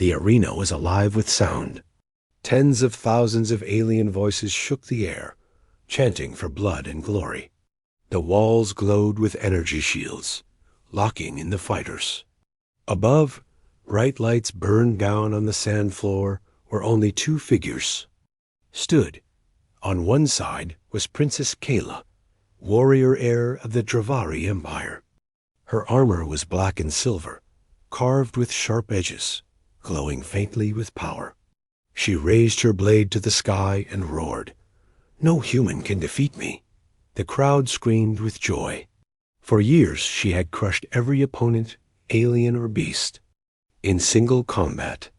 The arena was alive with sound. Tens of thousands of alien voices shook the air, chanting for blood and glory. The walls glowed with energy shields, locking in the fighters. Above, bright lights burned down on the sand floor where only two figures stood. On one side was Princess Kayla, warrior heir of the Dravari Empire. Her armor was black and silver, carved with sharp edges, glowing faintly with power. She raised her blade to the sky and roared, "No human can defeat me." The crowd screamed with joy. For years she had crushed every opponent, alien or beast, in single combat.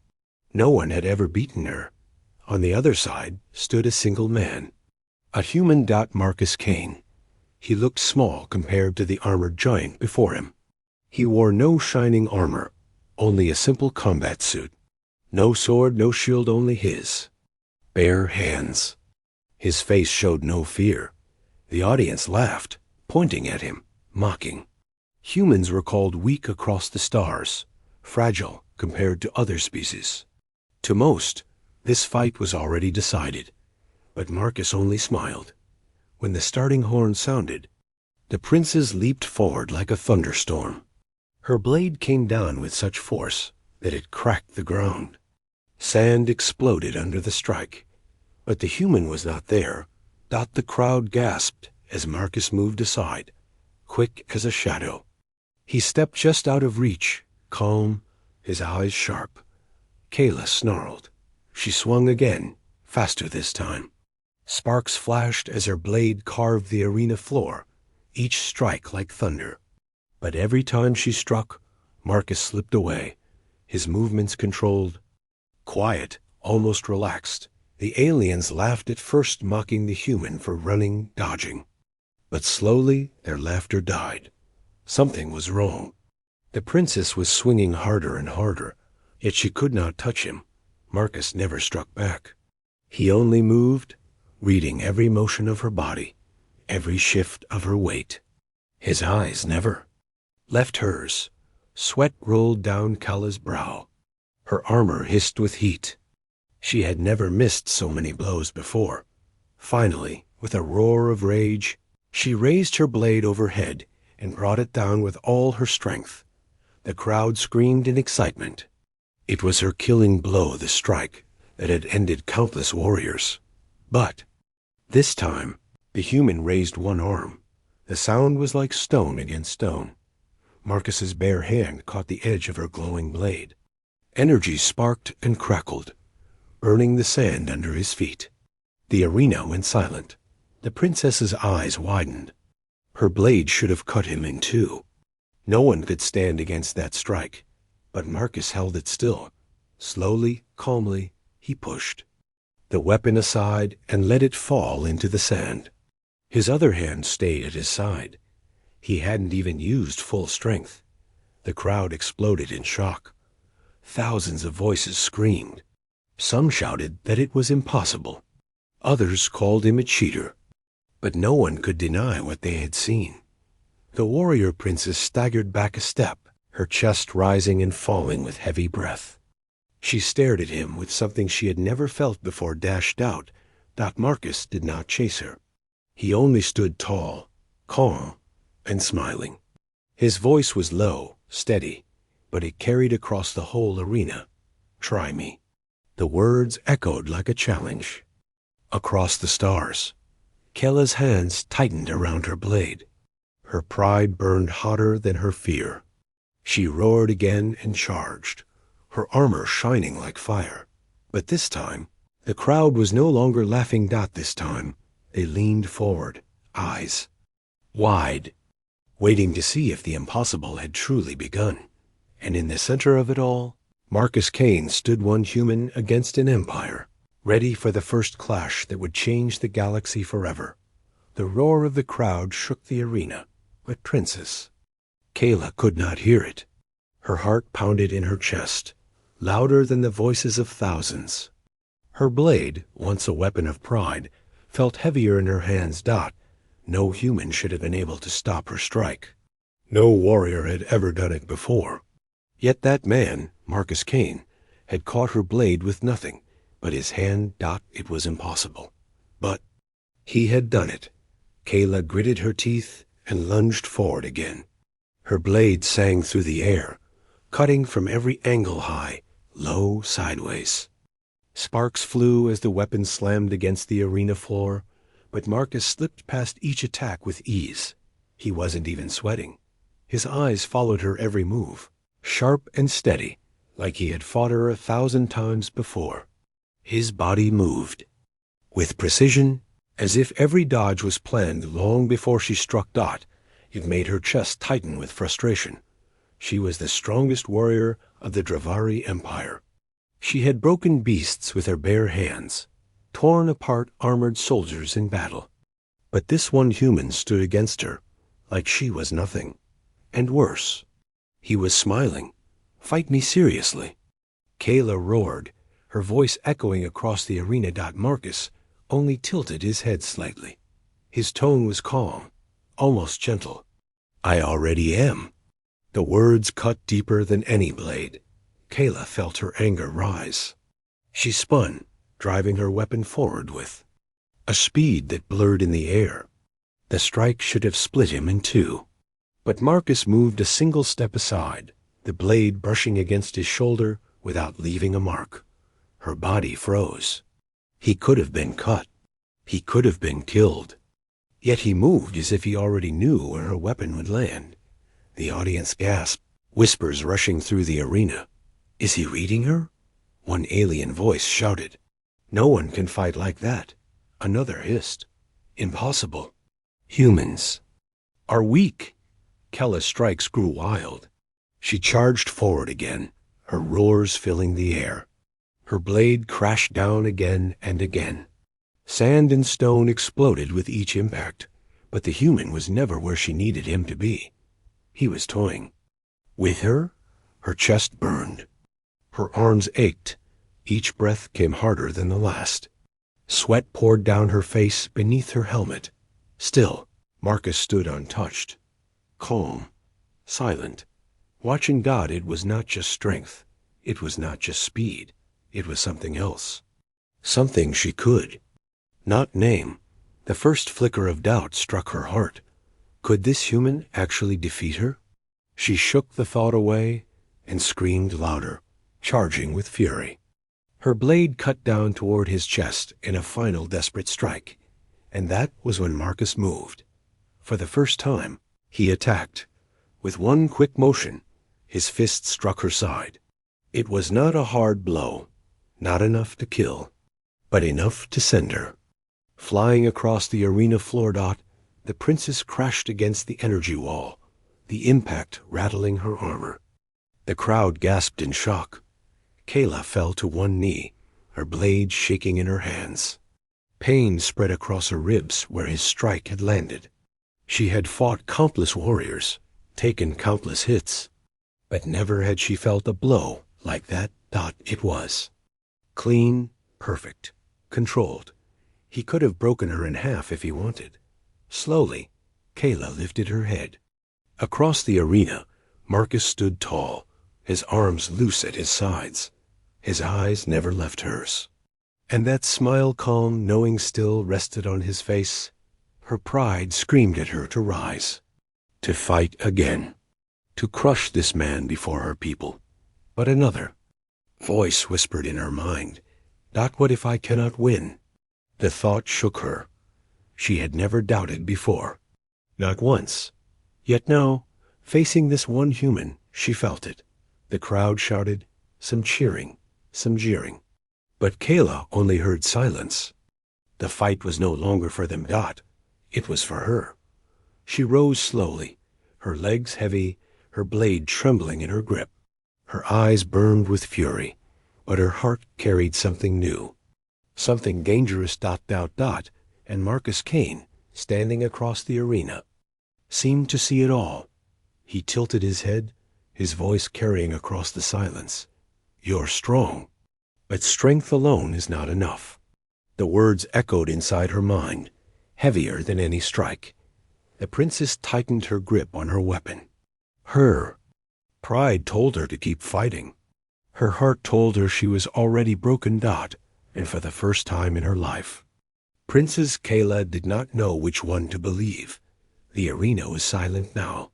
No one had ever beaten her. On the other side stood a single man, a human Marcus Kane. He looked small compared to the armored giant before him. He wore no shining armor, only a simple combat suit. No sword, no shield, only his bare hands. His face showed no fear. The audience laughed, pointing at him, mocking. Humans were called weak across the stars, fragile compared to other species. To most, this fight was already decided, but Marcus only smiled. When the starting horn sounded, the princess leaped forward like a thunderstorm. Her blade came down with such force that it cracked the ground. Sand exploded under the strike, but the human was not there. The crowd gasped as Marcus moved aside, quick as a shadow. He stepped just out of reach, calm, his eyes sharp. Kayla snarled. She swung again, faster this time. Sparks flashed as her blade carved the arena floor, each strike like thunder. But every time she struck, Marcus slipped away, his movements controlled. Quiet, almost relaxed, the aliens laughed at first, mocking the human for running, dodging. But slowly their laughter died. Something was wrong. The princess was swinging harder and harder, yet she could not touch him. Marcus never struck back. He only moved, reading every motion of her body, every shift of her weight. His eyes never left hers. Sweat rolled down Kayla's brow. Her armor hissed with heat. She had never missed so many blows before. Finally, with a roar of rage, she raised her blade overhead and brought it down with all her strength. The crowd screamed in excitement. It was her killing blow, the strike, that had ended countless warriors. But this time, the human raised one arm. The sound was like stone against stone. Marcus's bare hand caught the edge of her glowing blade. Energy sparked and crackled, burning the sand under his feet. The arena went silent. The princess's eyes widened. Her blade should have cut him in two. No one could stand against that strike, but Marcus held it still. Slowly, calmly, he pushed the weapon aside and let it fall into the sand. His other hand stayed at his side. He hadn't even used full strength. The crowd exploded in shock. Thousands of voices screamed. Some shouted that it was impossible. Others called him a cheater. But no one could deny what they had seen. The warrior princess staggered back a step, her chest rising and falling with heavy breath. She stared at him with something she had never felt before dashed out, that Marcus did not chase her. He only stood tall, calm, and smiling. His voice was low, steady, but it carried across the whole arena. "Try me." The words echoed like a challenge. Across the stars, Kayla's hands tightened around her blade. Her pride burned hotter than her fear. She roared again and charged, her armor shining like fire. But this time, the crowd was no longer laughing. This time, they leaned forward, eyes wide, waiting to see if the impossible had truly begun. And in the center of it all, Marcus Kane stood, one human against an empire, ready for the first clash that would change the galaxy forever. The roar of the crowd shook the arena, but Princess Kayla could not hear it. Her heart pounded in her chest, louder than the voices of thousands. Her blade, once a weapon of pride, felt heavier in her hands. No human should have been able to stop her strike. No warrior had ever done it before. Yet that man, Marcus Kane, had caught her blade with nothing but his hand. It was impossible. But he had done it. Kayla gritted her teeth and lunged forward again. Her blade sang through the air, cutting from every angle, high, low, sideways. Sparks flew as the weapon slammed against the arena floor, but Marcus slipped past each attack with ease. He wasn't even sweating. His eyes followed her every move, sharp and steady, like he had fought her 1,000 times before. His body moved with precision, as if every dodge was planned long before she struck. It made her chest tighten with frustration. She was the strongest warrior of the Dravari Empire. She had broken beasts with her bare hands, torn apart armored soldiers in battle. But this one human stood against her, like she was nothing. And worse, he was smiling. "Fight me seriously." Kayla roared, her voice echoing across the arena. Marcus only tilted his head slightly. His tone was calm, almost gentle. "I already am." The words cut deeper than any blade. Kayla felt her anger rise. She spun, driving her weapon forward with a speed that blurred in the air. The strike should have split him in two. But Marcus moved a single step aside, the blade brushing against his shoulder without leaving a mark. Her body froze. He could have been cut. He could have been killed. Yet he moved as if he already knew where her weapon would land. The audience gasped, whispers rushing through the arena. "Is he reading her?" One alien voice shouted. "No one can fight like that." Another hissed. "Impossible. Humans are weak." Kella's strikes grew wild. She charged forward again, her roars filling the air. Her blade crashed down again and again. Sand and stone exploded with each impact, but the human was never where she needed him to be. He was toying with her. Her chest burned. Her arms ached. Each breath came harder than the last. Sweat poured down her face beneath her helmet. Still, Marcus stood untouched, calm, silent, watching. It was not just strength. It was not just speed. It was something else. Something she could not name. The first flicker of doubt struck her heart. Could this human actually defeat her? She shook the thought away and screamed louder, charging with fury. Her blade cut down toward his chest in a final desperate strike, and that was when Marcus moved. For the first time, he attacked. With one quick motion, his fist struck her side. It was not a hard blow, not enough to kill, but enough to send her flying across the arena floor. The princess crashed against the energy wall, the impact rattling her armor. The crowd gasped in shock. Kayla fell to one knee, her blade shaking in her hands. Pain spread across her ribs where his strike had landed. She had fought countless warriors, taken countless hits, but never had she felt a blow like that. It was clean, perfect, controlled. He could have broken her in half if he wanted. Slowly, Kayla lifted her head. Across the arena, Marcus stood tall, his arms loose at his sides. His eyes never left hers. And that smile, calm, knowing still, rested on his face. Her pride screamed at her to rise, to fight again, to crush this man before her people. But another voice whispered in her mind, "What if I cannot win?" The thought shook her. She had never doubted before. Not once. Yet now, facing this one human, she felt it. The crowd shouted, some cheering, some jeering. But Kayla only heard silence. The fight was no longer for them. It was for her. She rose slowly, her legs heavy, her blade trembling in her grip. Her eyes burned with fury, but her heart carried something new. Something dangerous. And Marcus Kane, standing across the arena, seemed to see it all. He tilted his head, his voice carrying across the silence. "You're strong, but strength alone is not enough." The words echoed inside her mind, heavier than any strike. The princess tightened her grip on her weapon. Her pride told her to keep fighting. Her heart told her she was already broken dot, and for the first time in her life. Princess Kayla did not know which one to believe. The arena was silent now.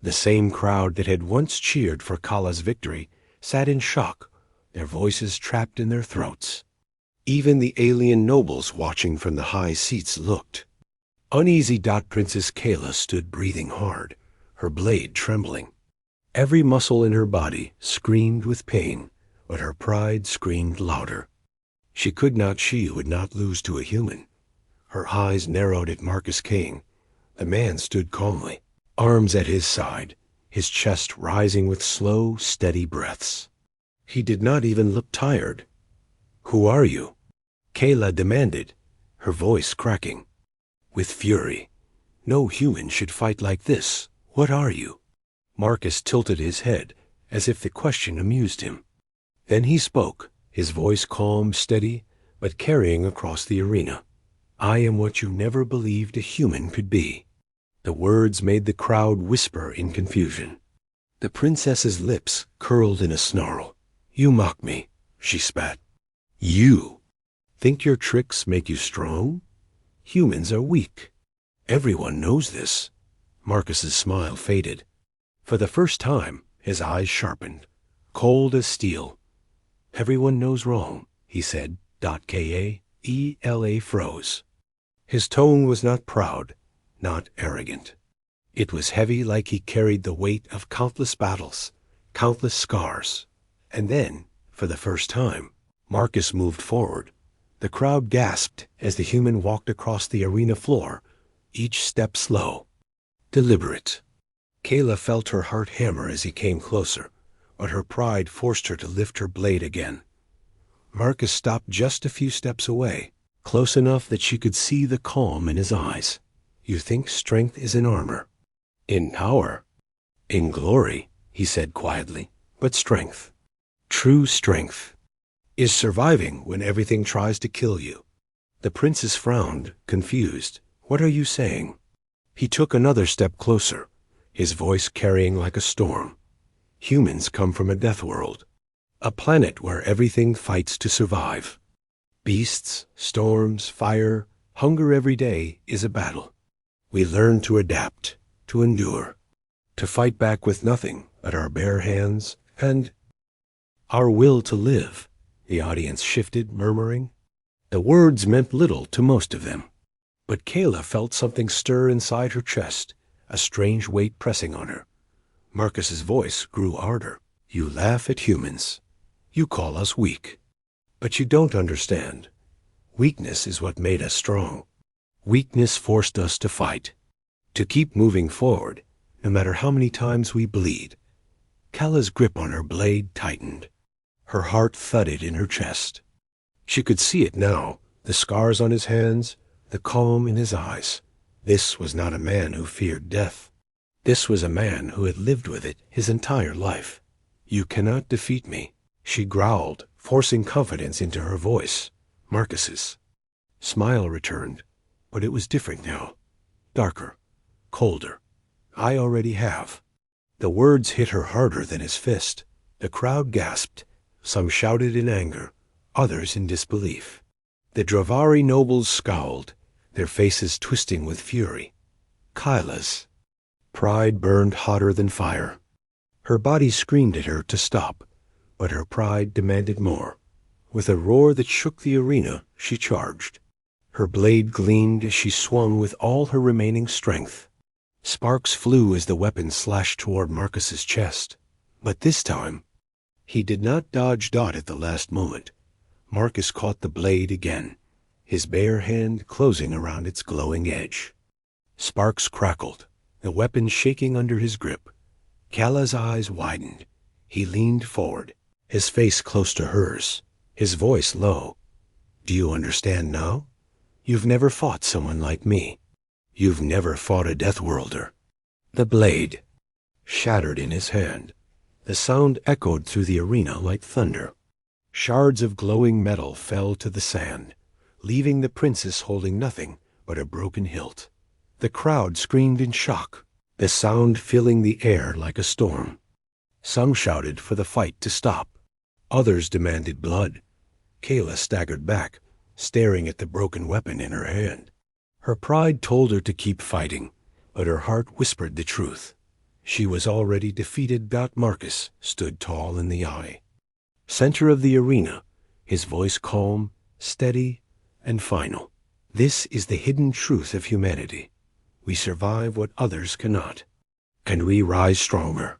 The same crowd that had once cheered for Kala's victory sat in shock, their voices trapped in their throats. Even the alien nobles watching from the high seats looked. Uneasy Princess Kayla stood breathing hard, her blade trembling. Every muscle in her body screamed with pain, but her pride screamed louder. She would not lose to a human. Her eyes narrowed at Marcus King. The man stood calmly, arms at his side, his chest rising with slow, steady breaths. He did not even look tired. "Who are you?" Kayla demanded, her voice cracking. With fury. "No human should fight like this. What are you?" Marcus tilted his head, as if the question amused him. Then he spoke, his voice calm, steady, but carrying across the arena. "I am what you never believed a human could be." The words made the crowd whisper in confusion. The princess's lips curled in a snarl. "You mock me," she spat. "You think your tricks make you strong? Humans are weak. Everyone knows this." Marcus's smile faded. For the first time, his eyes sharpened, cold as steel. "Everyone knows wrong," he said. Kala froze. His tone was not proud, not arrogant. It was heavy, like he carried the weight of countless battles, countless scars. And then, for the first time, Marcus moved forward. The crowd gasped as the human walked across the arena floor, each step slow, deliberate. Kayla felt her heart hammer as he came closer, but her pride forced her to lift her blade again. Marcus stopped just a few steps away, close enough that she could see the calm in his eyes. "You think strength is in armor, in power, in glory," he said quietly, "but strength, true strength, is surviving when everything tries to kill you." The princess frowned, confused. "What are you saying?" He took another step closer, his voice carrying like a storm. "Humans come from a death world, a planet where everything fights to survive. Beasts, storms, fire, hunger every day is a battle. We learn to adapt, to endure, to fight back with nothing but our bare hands and our will to live." The audience shifted, murmuring. The words meant little to most of them. But Kayla felt something stir inside her chest, a strange weight pressing on her. Marcus's voice grew harder. "You laugh at humans. You call us weak. But you don't understand. Weakness is what made us strong. Weakness forced us to fight, to keep moving forward, no matter how many times we bleed." Kala's grip on her blade tightened. Her heart thudded in her chest. She could see it now, the scars on his hands, the calm in his eyes. This was not a man who feared death. This was a man who had lived with it his entire life. "You cannot defeat me," she growled, forcing confidence into her voice. Marcus's smile returned, but it was different now. Darker, colder. "I already have." The words hit her harder than his fist. The crowd gasped. Some shouted in anger, others in disbelief. The Dravari nobles scowled, their faces twisting with fury. Kyla's pride burned hotter than fire. Her body screamed at her to stop, but her pride demanded more. With a roar that shook the arena, she charged. Her blade gleamed as she swung with all her remaining strength. Sparks flew as the weapon slashed toward Marcus's chest. But this time, he did not dodge Dot at the last moment. Marcus caught the blade again, his bare hand closing around its glowing edge. Sparks crackled, the weapon shaking under his grip. Kala's eyes widened. He leaned forward, his face close to hers, his voice low. "Do you understand now? You've never fought someone like me. You've never fought a Death Worlder." The blade shattered in his hand. The sound echoed through the arena like thunder. Shards of glowing metal fell to the sand, leaving the princess holding nothing but a broken hilt. The crowd screamed in shock, the sound filling the air like a storm. Some shouted for the fight to stop. Others demanded blood. Kayla staggered back, staring at the broken weapon in her hand. Her pride told her to keep fighting, but her heart whispered the truth. She was already defeated. Marcus stood tall in the eye. Center of the arena, his voice calm, steady, and final. This is the hidden truth of humanity. We survive what others cannot. And we rise stronger.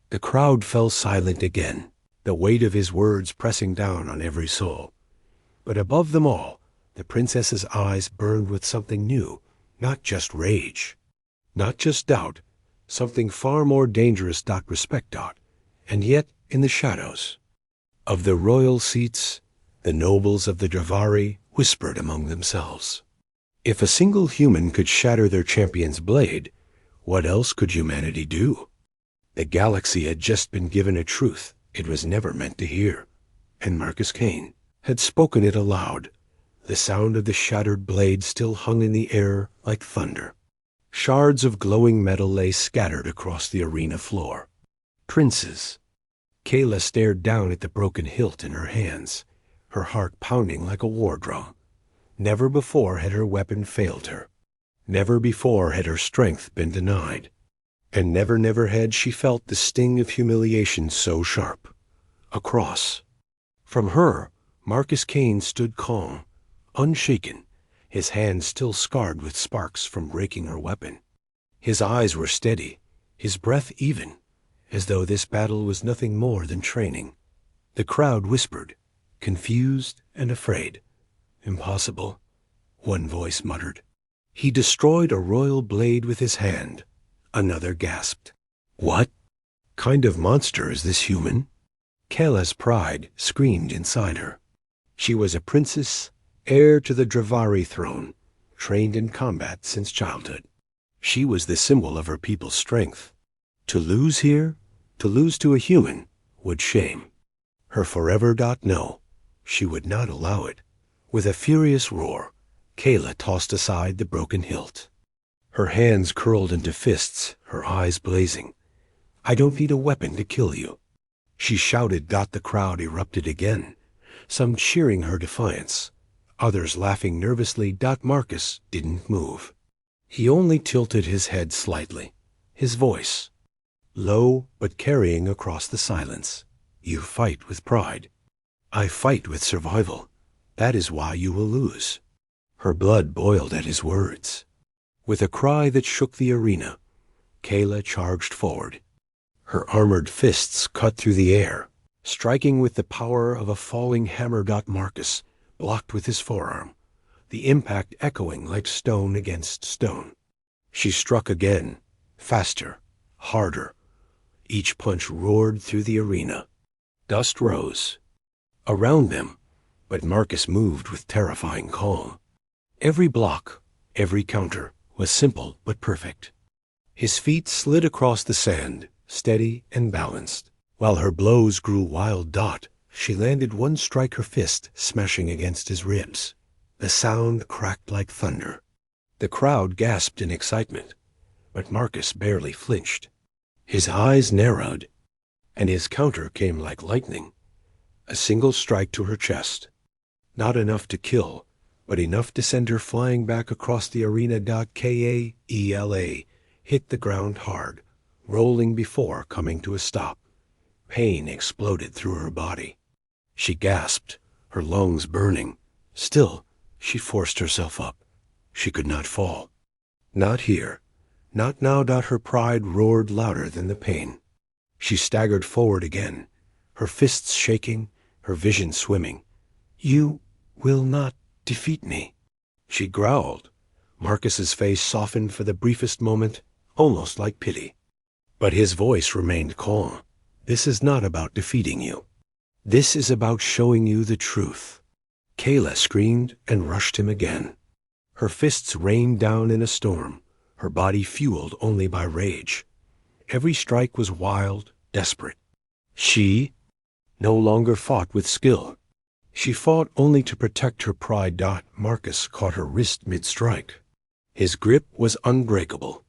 The crowd fell silent again, the weight of his words pressing down on every soul. But above them all, the princess's eyes burned with something new, not just rage, not just doubt, something far more dangerous. Respect. And yet, in the shadows of the royal seats, the nobles of the Dravari whispered among themselves. If a single human could shatter their champion's blade, what else could humanity do? The galaxy had just been given a truth it was never meant to hear, and Marcus Kane had spoken it aloud. The sound of the shattered blade still hung in the air like thunder. Shards of glowing metal lay scattered across the arena floor. Princes. Kayla stared down at the broken hilt in her hands, her heart pounding like a war drum. Never before had her weapon failed her. Never before had her strength been denied. And never had she felt the sting of humiliation so sharp. Across from her, Marcus Kane stood calm, unshaken, his hands still scarred with sparks from breaking her weapon. His eyes were steady, his breath even, as though this battle was nothing more than training. The crowd whispered, confused and afraid. Impossible, one voice muttered. He destroyed a royal blade with his hand. Another gasped. What kind of monster is this human? Kayla's pride screamed inside her. She was a princess, heir to the Dravari throne, trained in combat since childhood. She was the symbol of her people's strength. To lose here, to lose to a human, would shame her forever. No, she would not allow it. With a furious roar, Kayla tossed aside the broken hilt. Her hands curled into fists, her eyes blazing. I don't need a weapon to kill you, she shouted. The crowd erupted again, some cheering her defiance, others laughing nervously. Marcus didn't move. He only tilted his head slightly, his voice low but carrying across the silence. You fight with pride. I fight with survival. That is why you will lose. Her blood boiled at his words. With a cry that shook the arena, Kayla charged forward. Her armored fists cut through the air, striking with the power of a falling hammer. Marcus blocked with his forearm, the impact echoing like stone against stone. She struck again, faster, harder. Each punch roared through the arena. Dust rose around them, but Marcus moved with terrifying calm. Every block, every counter, was simple but perfect. His feet slid across the sand, steady and balanced. While her blows grew wild. She landed one strike, her fist smashing against his ribs. The sound cracked like thunder. The crowd gasped in excitement, but Marcus barely flinched. His eyes narrowed, and his counter came like lightning. A single strike to her chest. Not enough to kill, but enough to send her flying back across the arena. Kayla hit the ground hard, rolling before coming to a stop. Pain exploded through her body. She gasped, her lungs burning. Still, she forced herself up. She could not fall. Not here. Not now. Her pride roared louder than the pain. She staggered forward again, her fists shaking, her vision swimming. You will not defeat me, she growled. Marcus's face softened for the briefest moment, almost like pity. But his voice remained calm. This is not about defeating you. This is about showing you the truth. Kayla screamed and rushed him again. Her fists rained down in a storm, her body fueled only by rage. Every strike was wild, desperate. She no longer fought with skill. She fought only to protect her pride. Marcus caught her wrist mid-strike. His grip was unbreakable.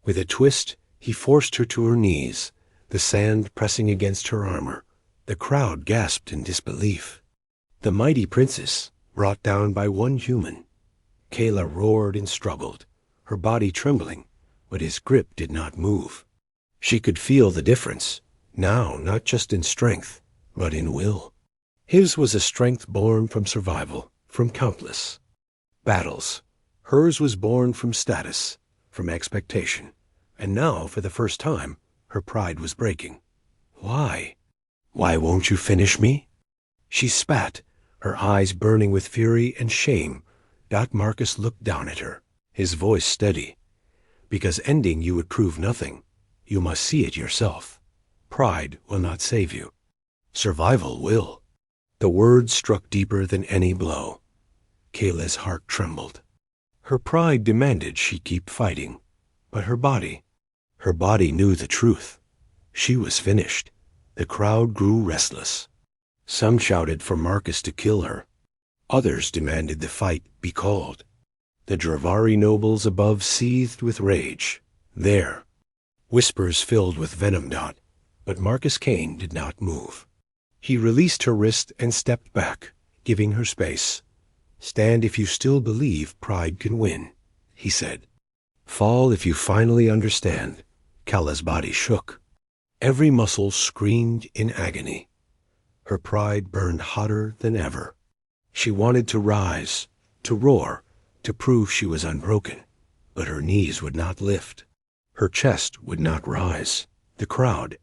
With a twist, he forced her to her knees, the sand pressing against her armor. The crowd gasped in disbelief. The mighty princess, brought down by one human. Kayla roared and struggled, her body trembling, but his grip did not move. She could feel the difference, now not just in strength, but in will. His was a strength born from survival, from countless battles. Hers was born from status, from expectation. And now, for the first time, her pride was breaking. Why? Why won't you finish me? She spat, her eyes burning with fury and shame. Marcus looked down at her, his voice steady. Because ending you would prove nothing. You must see it yourself. Pride will not save you. Survival will. The words struck deeper than any blow. Kayla's heart trembled. Her pride demanded she keep fighting, but her body knew the truth. She was finished. The crowd grew restless. Some shouted for Marcus to kill her. Others demanded the fight be called. The Dravari nobles above seethed with rage. There, whispers filled with venom. But Marcus Kane did not move. He released her wrist and stepped back, giving her space. Stand if you still believe pride can win, he said. Fall if you finally understand. Kala's body shook. Every muscle screamed in agony. Her pride burned hotter than ever. She wanted to rise, to roar, to prove she was unbroken. But her knees would not lift. Her chest would not rise. The crowd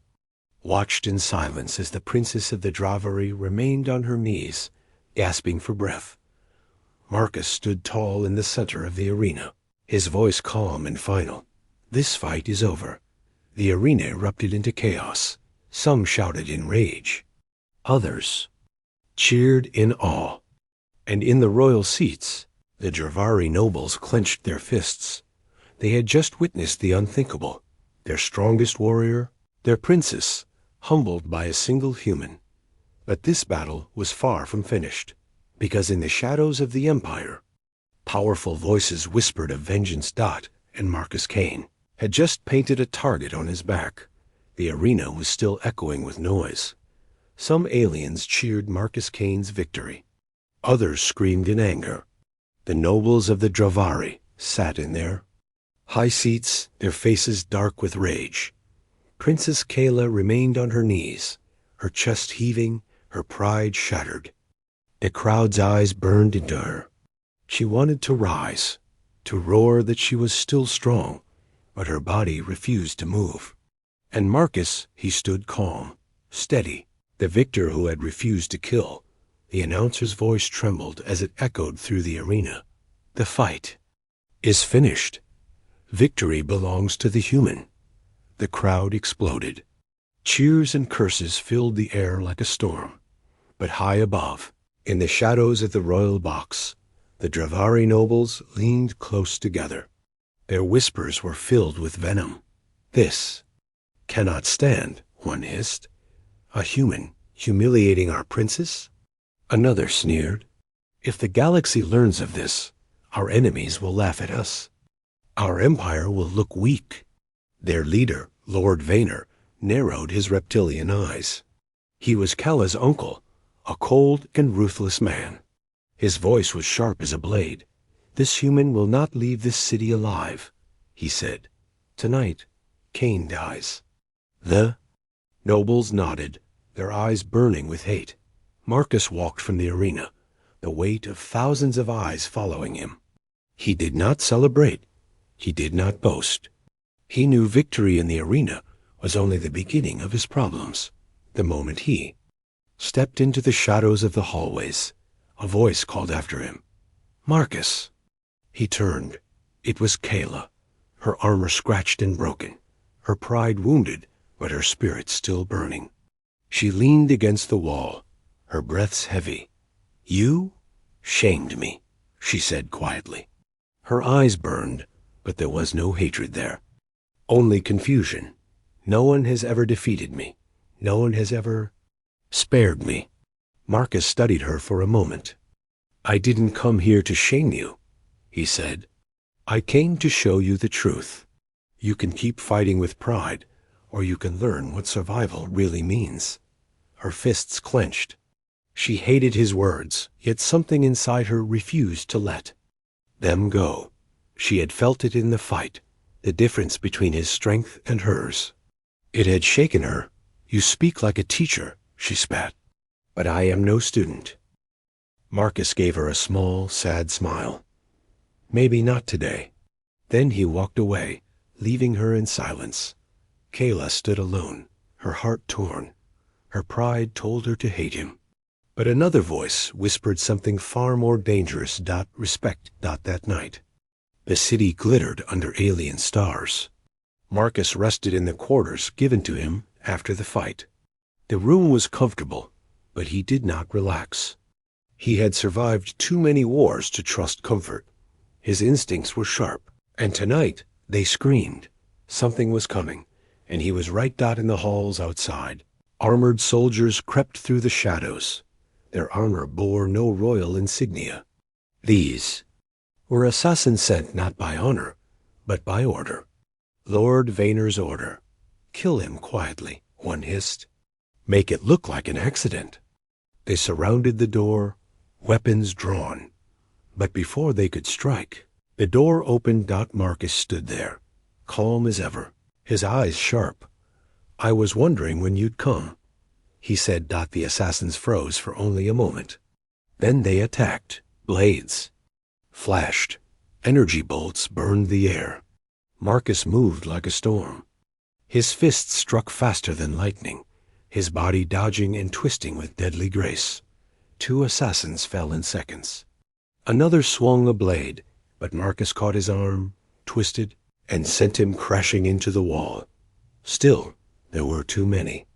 watched in silence as the princess of the Dravari remained on her knees, gasping for breath. Marcus stood tall in the center of the arena, his voice calm and final. This fight is over. The arena erupted into chaos. Some shouted in rage. Others cheered in awe. And in the royal seats, the Dravari nobles clenched their fists. They had just witnessed the unthinkable. Their strongest warrior, their princess, humbled by a single human. But this battle was far from finished, because in the shadows of the Empire, powerful voices whispered of vengeance. And Marcus Kane had just painted a target on his back. The arena was still echoing with noise. Some aliens cheered Marcus Kane's victory. Others screamed in anger. The nobles of the Dravari sat in their high seats, their faces dark with rage. Princess Kayla remained on her knees, her chest heaving, her pride shattered. The crowd's eyes burned into her. She wanted to rise, to roar that she was still strong, but her body refused to move. And Marcus, he stood calm, steady, the victor who had refused to kill. The announcer's voice trembled as it echoed through the arena. The fight is finished. Victory belongs to the human. The crowd exploded. Cheers and curses filled the air like a storm. But high above, in the shadows of the royal box, the Dravari nobles leaned close together. Their whispers were filled with venom. This cannot stand, one hissed. A human humiliating our princess? Another sneered. If the galaxy learns of this, our enemies will laugh at us. Our empire will look weak. Their leader, Lord Vaynor, narrowed his reptilian eyes. He was Kala's uncle, a cold and ruthless man. His voice was sharp as a blade. This human will not leave this city alive, he said. Tonight, Kane dies. The nobles nodded, their eyes burning with hate. Marcus walked from the arena, the weight of thousands of eyes following him. He did not celebrate. He did not boast. He knew victory in the arena was only the beginning of his problems. The moment he stepped into the shadows of the hallways, a voice called after him, "Marcus." He turned. It was Kayla, her armor scratched and broken, her pride wounded, but her spirit still burning. She leaned against the wall, her breaths heavy. "You shamed me," she said quietly. Her eyes burned, but there was no hatred there. Only confusion. No one has ever defeated me. No one has ever spared me. Marcus studied her for a moment. "I didn't come here to shame you," he said. "I came to show you the truth. You can keep fighting with pride, or you can learn what survival really means." her fists clenched. She hated his words, yet something inside her refused to let them go. She had felt it in the fight, the difference between his strength and hers. It had shaken her. "You speak like a teacher," she spat. "But I am no student." Marcus gave her a small, sad smile. "Maybe not today." Then he walked away, leaving her in silence. Kayla stood alone, her heart torn. Her pride told her to hate him. But another voice whispered something far more dangerous. Respect. That night. The city glittered under alien stars. Marcus rested in the quarters given to him after the fight. The room was comfortable, but he did not relax. He had survived too many wars to trust comfort. His instincts were sharp, and tonight they screamed. Something was coming, and he was right in the halls outside. Armored soldiers crept through the shadows. Their armor bore no royal insignia. These were assassins sent not by honor, but by order. Lord Vaner's order. "Kill him quietly," one hissed. "Make it look like an accident." They surrounded the door, weapons drawn. But before they could strike, the door opened. Marcus stood there, calm as ever, his eyes sharp. "I was wondering when you'd come," he said. The assassins froze for only a moment. Then they attacked. Blades flashed. Energy bolts burned the air. Marcus moved like a storm. His fists struck faster than lightning, his body dodging and twisting with deadly grace. 2 assassins fell in seconds. Another swung a blade, but Marcus caught his arm, twisted, and sent him crashing into the wall. Still, there were too many.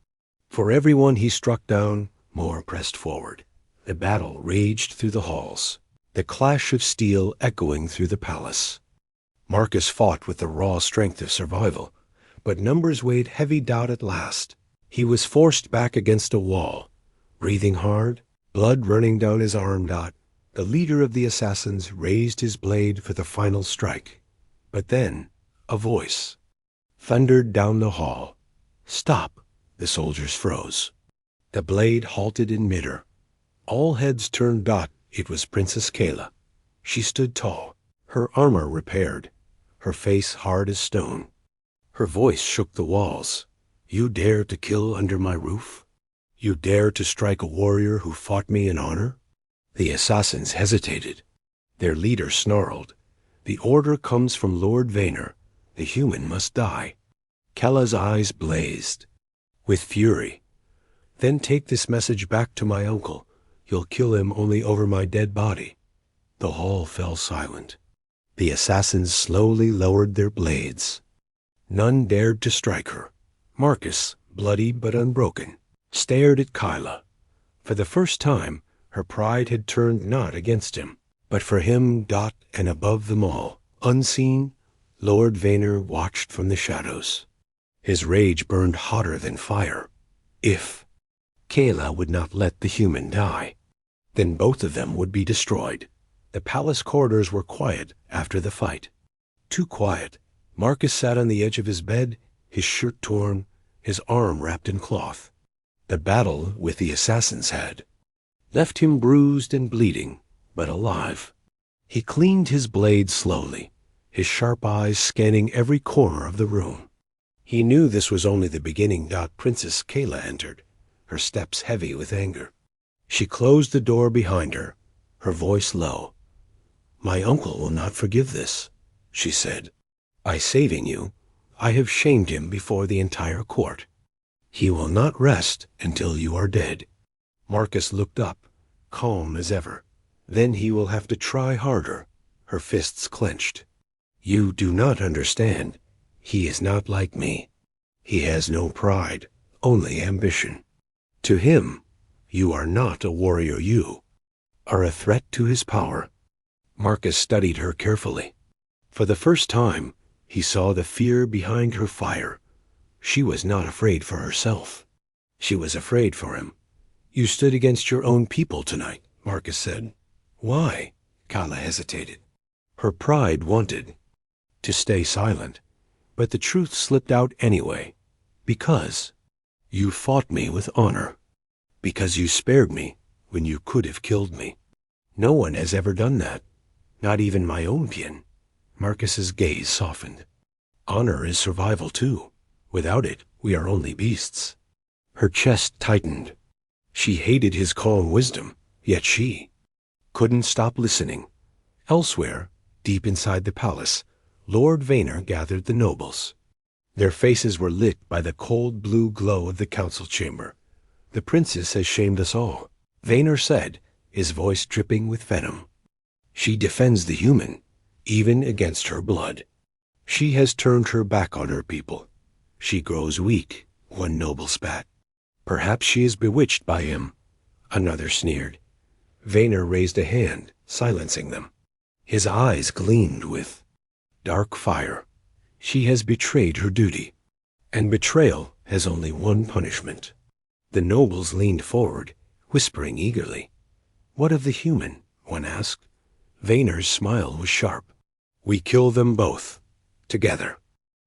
For everyone he struck down, more pressed forward. The battle raged through the halls, the clash of steel echoing through the palace. Marcus fought with the raw strength of survival, but numbers weighed heavy. At last, he was forced back against a wall, breathing hard, blood running down his arm. The leader of the assassins raised his blade for the final strike. But then, a voice thundered down the hall. "Stop!" The soldiers froze. The blade halted in midair. All heads turned. It was Princess Kayla. She stood tall, her armor repaired, her face hard as stone. Her voice shook the walls. "You dare to kill under my roof? You dare to strike a warrior who fought me in honor?" The assassins hesitated. Their leader snarled. "The order comes from Lord Vaner. The human must die." Kayla's eyes blazed with fury. "Then take this message back to my uncle. You'll kill him only over my dead body." The hall fell silent. The assassins slowly lowered their blades. None dared to strike her. Marcus, bloody but unbroken, stared at Kayla. For the first time, her pride had turned not against him, but for him. And above them all, unseen, Lord Vaner watched from the shadows. His rage burned hotter than fire. If Kayla would not let the human die, then both of them would be destroyed. The palace corridors were quiet after the fight. Too quiet. Marcus sat on the edge of his bed, his shirt torn, his arm wrapped in cloth. The battle with the assassins had left him bruised and bleeding, but alive. He cleaned his blade slowly, his sharp eyes scanning every corner of the room. He knew this was only the beginning. Princess Kayla entered, her steps heavy with anger. She closed the door behind her, her voice low. "My uncle will not forgive this," she said. "By saving you, I have shamed him before the entire court. He will not rest until you are dead." Marcus looked up, calm as ever. "Then he will have to try harder," her fists clenched. "You do not understand. He is not like me. He has no pride, only ambition. To him, you are not a warrior. You are a threat to his power." Marcus studied her carefully. For the first time, he saw the fear behind her fire. She was not afraid for herself. She was afraid for him. "You stood against your own people tonight," Marcus said. "Why?" Kayla hesitated. Her pride wanted to stay silent, but the truth slipped out anyway. "Because you fought me with honor." Because you spared me when you could have killed me. No one has ever done that. Not even my own kin. Marcus's gaze softened. Honor is survival too. Without it, we are only beasts. Her chest tightened. She hated his calm wisdom, yet she couldn't stop listening. Elsewhere, deep inside the palace, Lord Vaynor gathered the nobles. Their faces were lit by the cold blue glow of the council chamber. The princess has shamed us all, Vaynor said, his voice dripping with venom. She defends the human, even against her blood. She has turned her back on her people. She grows weak, one noble spat. Perhaps she is bewitched by him, another sneered. Vaynor raised a hand, silencing them. His eyes gleamed with dark fire. She has betrayed her duty, and betrayal has only one punishment. The nobles leaned forward, whispering eagerly. What of the human? One asked. Vaynor's smile was sharp. We kill them both, together.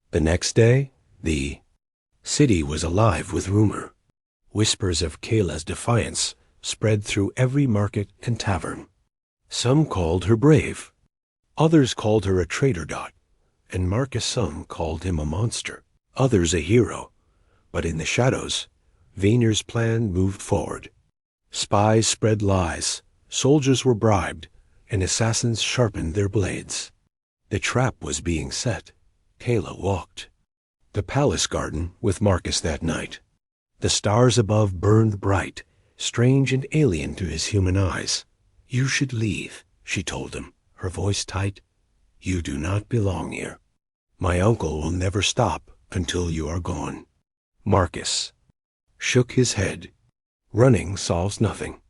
The next day, the city was alive with rumor. Whispers of Kayla's defiance spread through every market and tavern. Some called her brave. Others called her a traitor. And Marcus some called him a monster. Others a hero. But in the shadows, Vaynor's plan moved forward. Spies spread lies, soldiers were bribed, and assassins sharpened their blades. The trap was being set. Kayla walked the palace garden with Marcus that night. The stars above burned bright, strange and alien to his human eyes. You should leave, she told him, her voice tight. You do not belong here. My uncle will never stop until you are gone. Marcus shook his head. Running solves nothing.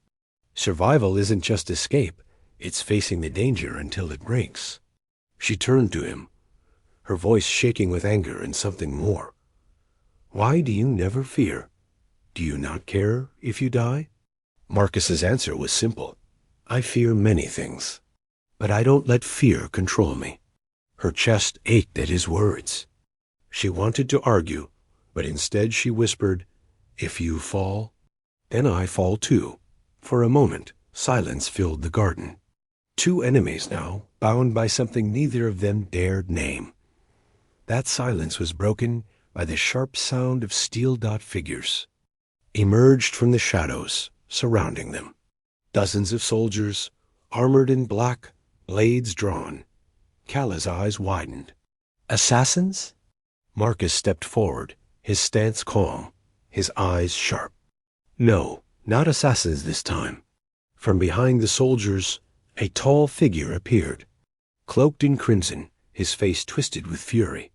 Survival isn't just escape, it's facing the danger until it breaks. She turned to him, her voice shaking with anger and something more. Why do you never fear? Do you not care if you die? Marcus's answer was simple. I fear many things, but I don't let fear control me. Her chest ached at his words. She wanted to argue, but instead she whispered, If you fall, then I fall too. For a moment, silence filled the garden. Two enemies now, bound by something neither of them dared name. That silence was broken by the sharp sound of steel-dot figures emerged from the shadows surrounding them. Dozens of soldiers, armored in black, blades drawn. Kala's eyes widened. Assassins? Marcus stepped forward, his stance calm, his eyes sharp. No, not assassins this time. From behind the soldiers, a tall figure appeared, cloaked in crimson, his face twisted with fury.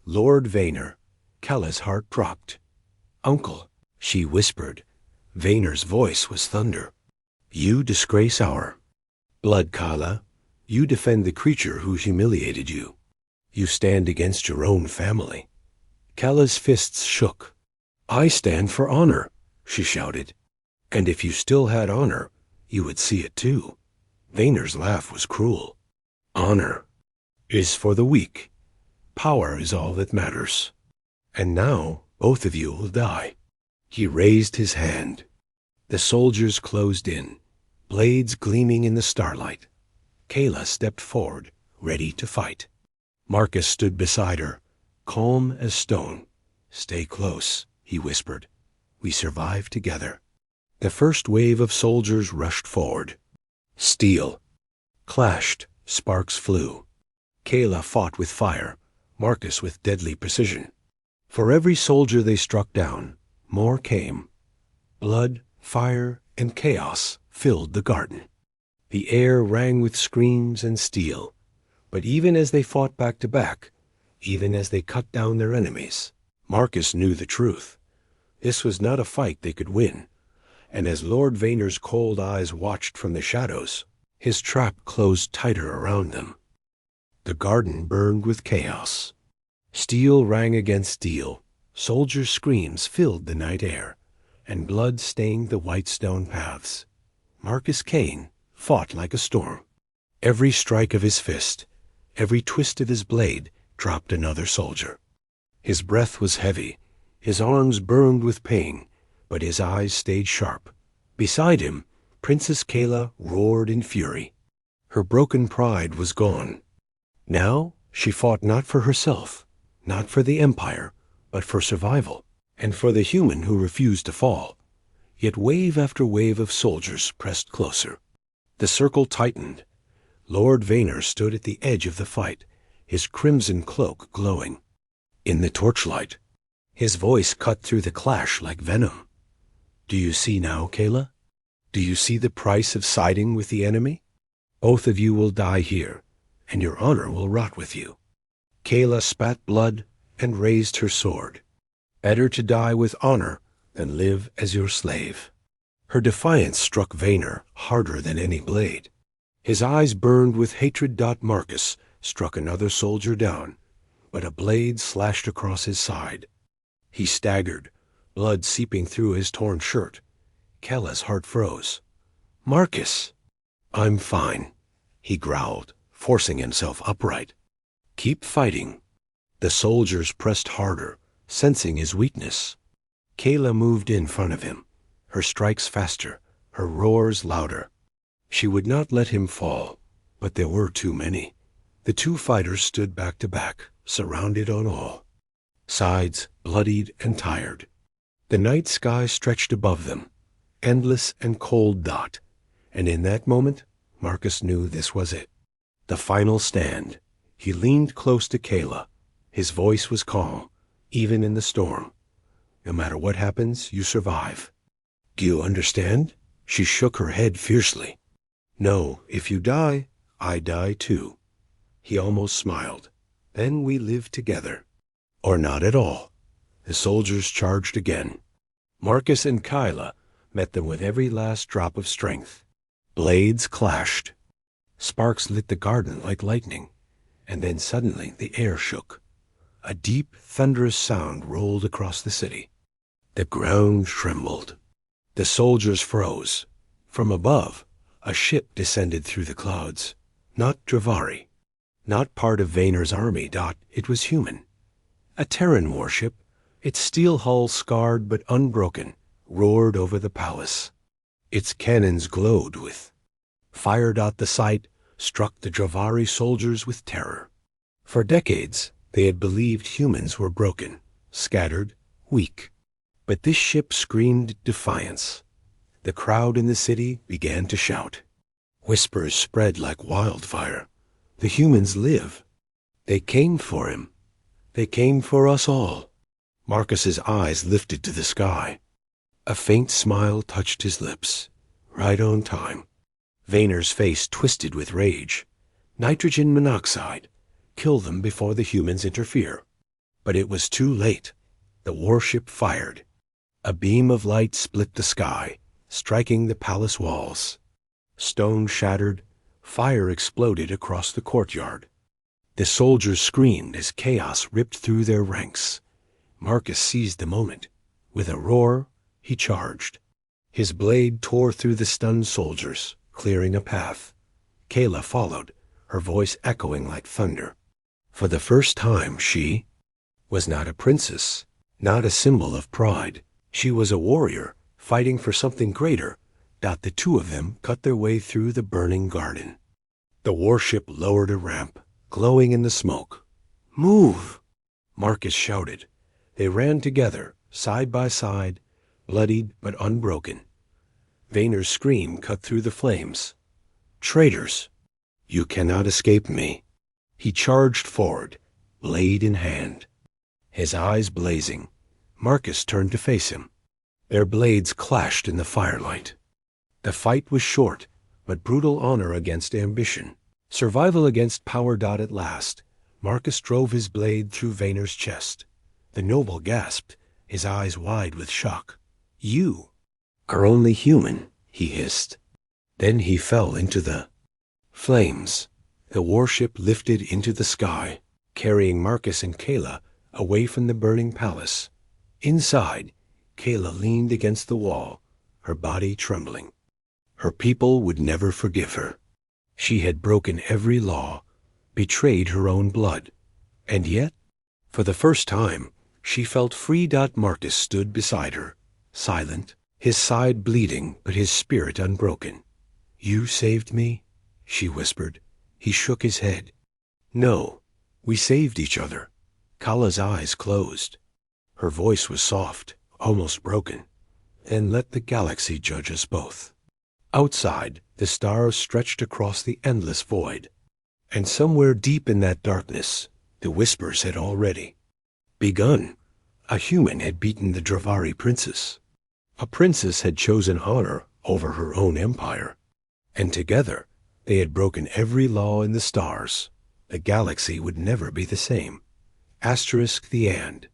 Lord Vaynor. Kala's heart dropped. Uncle, she whispered. Vaynor's voice was thunder. You disgrace our blood, Kala. You defend the creature who humiliated you. You stand against your own family. Kala's fists shook. I stand for honor, she shouted. And if you still had honor, you would see it too. Vaynor's laugh was cruel. Honor is for the weak. Power is all that matters. And now both of you will die. He raised his hand. The soldiers closed in, blades gleaming in the starlight. Kayla stepped forward, ready to fight. Marcus stood beside her, calm as stone. Stay close, he whispered. We survive together. The first wave of soldiers rushed forward. Steel clashed, sparks flew. Kayla fought with fire, Marcus with deadly precision. For every soldier they struck down, more came. Blood, fire, and chaos filled the garden. The air rang with screams and steel. But even as they fought back to back, even as they cut down their enemies, Marcus knew the truth. This was not a fight they could win. And as Lord Vaynor's cold eyes watched from the shadows, his trap closed tighter around them. The garden burned with chaos. Steel rang against steel. Soldiers' screams filled the night air, and blood stained the white stone paths. Marcus Kane fought like a storm. Every strike of his fist, every twist of his blade dropped another soldier. His breath was heavy, his arms burned with pain, but his eyes stayed sharp, Beside him, Princess Kayla roared in fury. Her broken pride was gone. Now she fought not for herself, not for the Empire, but for survival, and for the human who refused to fall. Yet wave after wave of soldiers pressed closer. The circle tightened. Lord Vaynor stood at the edge of the fight, his crimson cloak glowing. In the torchlight, his voice cut through the clash like venom. "Do you see now, Kayla? Do you see the price of siding with the enemy? Both of you will die here, and your honor will rot with you." Kayla spat blood and raised her sword. "Better to die with honor than live as your slave." Her defiance struck Vaynor harder than any blade. His eyes burned with hatred. Marcus struck another soldier down, but a blade slashed across his side. He staggered, blood seeping through his torn shirt. Kayla's heart froze. "Marcus!" "I'm fine," he growled, forcing himself upright. "Keep fighting." The soldiers pressed harder, sensing his weakness. Kayla moved in front of him, her strikes faster, her roars louder. She would not let him fall, but there were too many. The two fighters stood back to back, surrounded on all sides, bloodied and tired. The night sky stretched above them, endless and cold. And in that moment, Marcus knew this was it. The final stand. He leaned close to Kayla. His voice was calm, even in the storm. "No matter what happens, you survive. Do you understand?" She shook her head fiercely. "No, if you die, I die too." He almost smiled. "Then we live together." Or not at all. The soldiers charged again. Marcus and Kayla met them with every last drop of strength. Blades clashed. Sparks lit the garden like lightning, and then suddenly the air shook. A deep, thunderous sound rolled across the city. The ground trembled. The soldiers froze. From above, a ship descended through the clouds. Not Dravari, not part of Vaynor's army. It was human. A Terran warship, its steel hull scarred but unbroken, roared over the palace. Its cannons glowed with fire. The sight struck the Dravari soldiers with terror. For decades, they had believed humans were broken, scattered, weak. But this ship screamed defiance. The crowd in the city began to shout. Whispers spread like wildfire. The humans live. They came for him. They came for us all. Marcus's eyes lifted to the sky. A faint smile touched his lips. Right on time. Vaynor's face twisted with rage. Nitrogen monoxide. Kill them before the humans interfere. But it was too late. The warship fired. A beam of light split the sky, striking the palace walls. Stone shattered. Fire exploded across the courtyard. The soldiers screamed as chaos ripped through their ranks. Marcus seized the moment. With a roar, he charged. His blade tore through the stunned soldiers, clearing a path. Kayla followed, her voice echoing like thunder. For the first time, she was not a princess, not a symbol of pride. She was a warrior, fighting for something greater. The two of them cut their way through the burning garden. The warship lowered a ramp, glowing in the smoke. "Move!" Marcus shouted. They ran together, side by side, bloodied but unbroken. Vaynor's scream cut through the flames. "Traitors! You cannot escape me." He charged forward, blade in hand. His eyes blazing, Marcus turned to face him. Their blades clashed in the firelight. The fight was short, but brutal. Honor against ambition. Survival against power. At last, Marcus drove his blade through Vaynor's chest. The noble gasped, his eyes wide with shock. "You are only human," he hissed. Then he fell into the flames. The warship lifted into the sky, carrying Marcus and Kayla away from the burning palace. Inside, Kayla leaned against the wall, her body trembling. Her people would never forgive her. She had broken every law, betrayed her own blood, and yet, for the first time, she felt free. Marcus stood beside her, silent, his side bleeding but his spirit unbroken. "You saved me?" she whispered. He shook his head. "No, we saved each other." Kala's eyes closed. Her voice was soft, almost broken. "And let the galaxy judge us both." Outside, the stars stretched across the endless void. And somewhere deep in that darkness, the whispers had already begun. A human had beaten the Dravari princess. A princess had chosen honor over her own empire. And together, they had broken every law in the stars. The galaxy would never be the same. *The And.